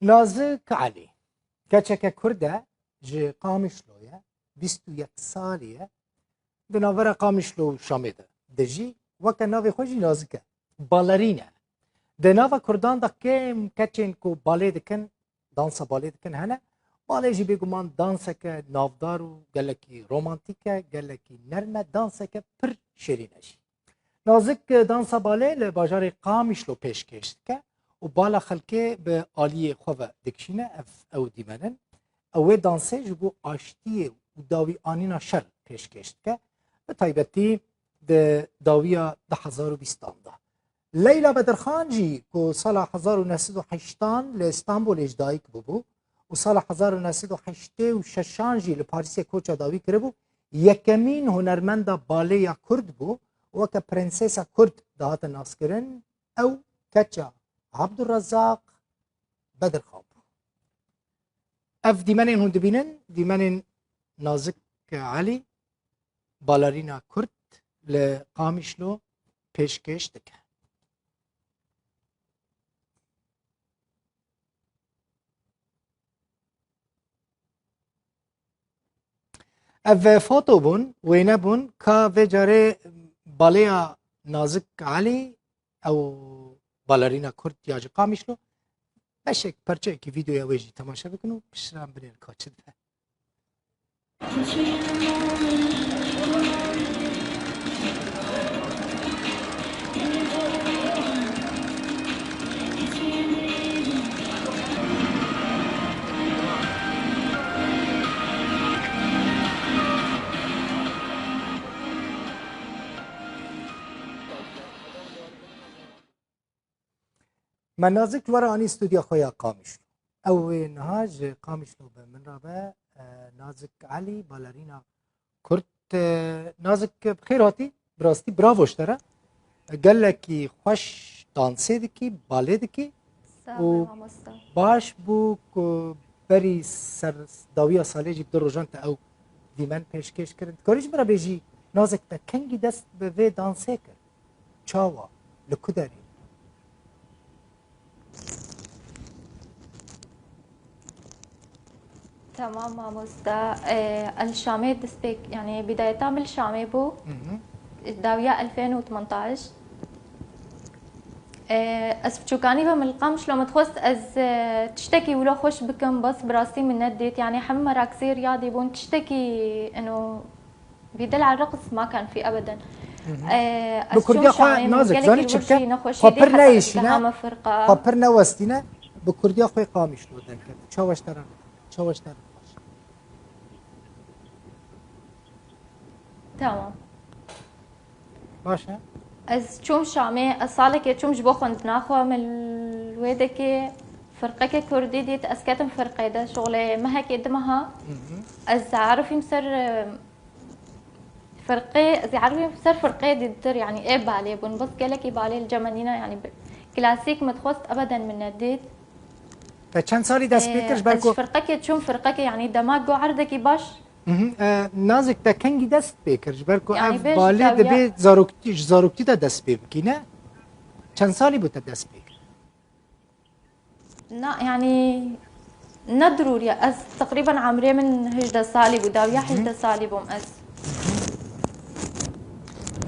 نازک علی کچک کرده جه قامشلویه 21 سالیه دناور قامشلو شامده دجی وک ناوی خوشی نازکه بالرینه دناوا کردان دا کم کچین کو باله دکن دانسا باله دکن هنه باله جی بگومان دانسه که نافدارو گلکی رومانتیکه گلکی نرمه دانسه که پر شیرینه جی نازک دانسا باله لباجار قامشلو پیش کشت که و بالا خلکه به آلیه خواه دکشینه او دیمنن اوه دانسه جبو آشتیه و داوی آنینا شر پیش کشت که به تایبتی ده داویا 2020 ده لیلا بدرخان جی که سال 1908 لإستانبول اجدایی که ببو و سال 1986 جی لپاریسی کوچا داوی کرده بو یکمین هنرمند باله یا کرد بو و که پرنسیسا کرد دهات ناس کرن او کچا عبدالرزاق بدرخان اف دیمنین هون دبینن دیمنین نازک علی بالارینا کرد لقامشلو پیشکش دکه اف فوتو بون وینه بون که و جاره بالیا نازک علی او بالارینا کرد یا جه قامشلو بشک پرچه که ویدیو ویجی تماشا بکنو بشرم بنین کاچه ده من نازک ورا آنی استودیا خویا قامشلو او نهاج قامشلو به من رابه نازک علی بالارینا کرد نازک بخیر هاتی براستی براوش داره گلکی خوش دانسه دکی باله دکی و باش بو که بری سر داویا ساله جی بدر روژان تا او دیمن پیشکش کرد کاریش برا بیجی نازک تا کنگی دست به وی دانسه کرد چاوا لکو داری تمام ماموستا الشامي دسبيك يعني بدايتها من الشامي بو داوية 2018 از بچوكاني بم القمش لو متخص از تشتكي ولو خوش بكم بس براسي من نديت يعني حم مراكزي رياضي بون تشتكي انه بيدل على الرقص ما كان في ابدا بكرديا خوي نازك زاني تشبكه خبر نايشنا خبر نوستينا بكرديا خوي قامش لو دنك تشاوش ترى تشاوش ترى تمام باشه از چوم شامي الصالك چوم جبو خند ناخو من الويدك فرقه كردي ديت اسكتم فرقه ده شغله ما هيك قدمها از عارفي مسر فرقه زي عارفي مسر فرقه ديتر يعني ايه بالي بن بس قالك بالي الجمانينا يعني كلاسيك متخص ابدا من نديت چند سالی دست بکرش برکو فرقه چوم فرقه يعني دماغ عردك باش نازک تا کنگی دست بکرش برکو اف باله دبی زاروکتی تا دست بکی نه چند سالی بود دست بکر لا يعني ندروري از تقريبا عمري من 11 سالي بداوية 11 سالي بوم از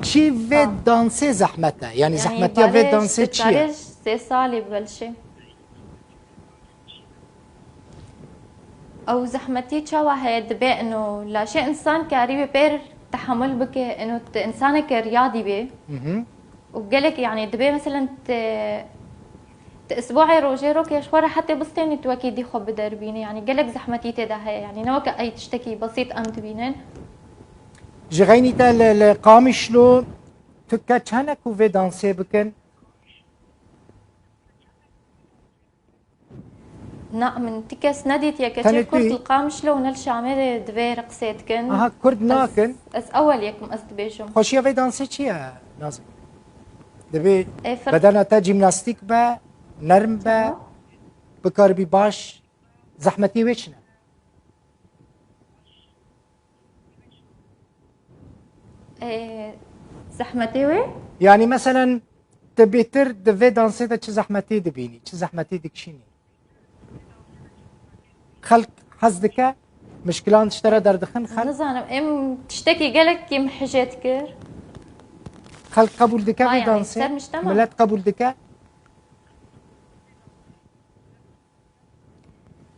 چی و دانسه زحمته یعنی زحمتی و دانسه چیه 3 سالي ببلشي او زحمتي تشاوا هي دبي انه لا شيء انسان كاريبي بير تحمل بك انه انسانك رياضي بي وقالك يعني دبي مثلا اسبوعي روجيرو كيشوره حتى بستين توكي دي خب دربيني يعني قالك زحمتي تدا هي يعني نوك اي تشتكي بسيط ام تبينن جغيني تا لقامشلو تكا چانك و في دانسي بكن نا من تكس نديت يا كتير كرت القامشلو ونل شامي دبي رقصيت كن كرد ناكن اس اول يكم اس دبيشم خوشيا في دانسي چيا نازك دبي بدنا تا جيمناستيك با نرم با بكار بي باش زحمتي ويشنا زحمتي وي يعني مثلا تبي تر دفي دانسي تا چه زحمتي دبيني چه زحمتي دكشيني خلق حزدك مشكلان تشترى دردخن خلق نزانم ام تشتكي قالك كم حاجات كر خلق قبول دكا في يعني دانسي صار مجتمع. ملات قبول دكا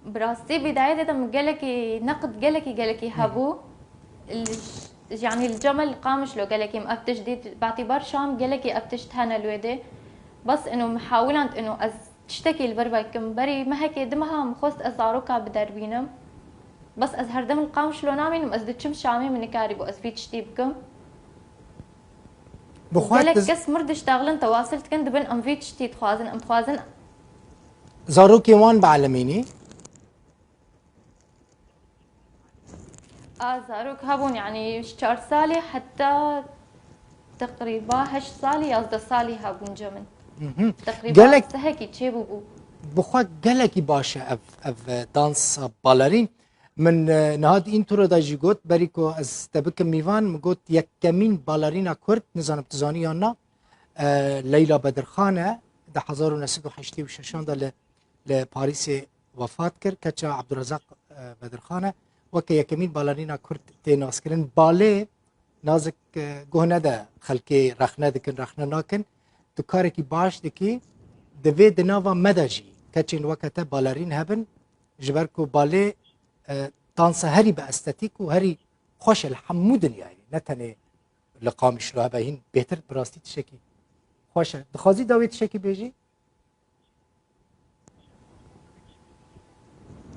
براسي بداية دم قالك نقد قالك هابو يعني الجمل قامش لو قالك مأفتش دي باعتبار شام قالك أفتش تهانا الويدي بس انه محاولة انه از تشتكي البربا كم بري ما هيك دمها مخوست ازاروكا بدربينم بس از هردم القامش لو نامين از دتشم شامي من كاريبو از في تشتيبكم بخوات قالك كس مرد اشتغلن تواصلت كنت بن ام في تشتي تخوازن ام تخوازن زاروكي وان بعلميني زاروك هابون يعني شهر صالي حتى تقريبا 8 صالي يا 10 صالي هابون جمن تقريبا قالك هيك تشيبو بو بخوات قالك باشا اف دانس بالرين من نهاد این طور دا جی گوت بری که از تبک میوان مگوت یک کمین بالرینا کرد نزانم تزانی یا نه لیلا بدرخانه ده 1986 دا لپاریس وفات کرد کچا عبدالرزاق بدرخانه وکه یک کمین بالرینا کرد تیناس کرن باله نازک گهنه ده خلقی رخنه دکن رخنه ناکن تو کاری که باش دکی دوی دناوا مدجی کچین وکته بالرین هبن جبر که باله تانسا هري باستاتيك وهري خوش الحمودن يعني نتنه لقامش له هين بهتر براستي تشكي خوش دخازي داوي تشكي بيجي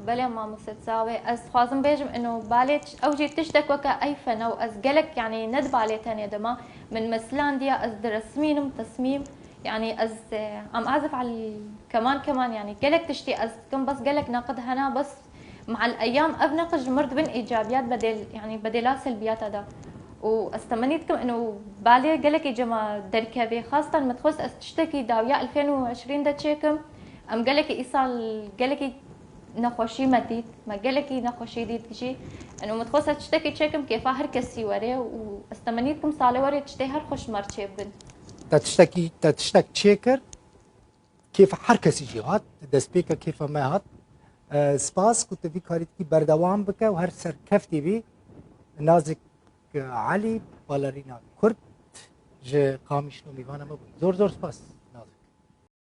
بلا ما مستساوي از خوازم بيجم انه بالي او جيت تشتك وكا اي فن او از قلك يعني ند بالي تاني دما من مسلانديا از درسمينم تصميم يعني از عم اعزف على كمان يعني قلك تشتي از كم بس قلك ناقد هنا بس مع الايام ابنقج مرد بين ايجابيات بديلات سلبيات هذا واستمنيتكم انه بالي قالك يا جماعه دركبي خاصه متخص تشتكي داويا 2020 دا تشيكم ام قالك ايصال قالك نخوشي مديد ما قالك نخوشي ديد شيء انه متخص تشتكي تشيكم كيف هركسي وري واستمنيتكم صالي وري تشتي هر خوش مرتشبن تشتكي تشيكر كيف حركسي جهات دسبيكا كيف ما هات سپاس كنت في كاريت كي بردوام بك وهر سر كفتي بي نازك علي بالرينا كرد ج قامش نو ميوانا مبوي زور سپاس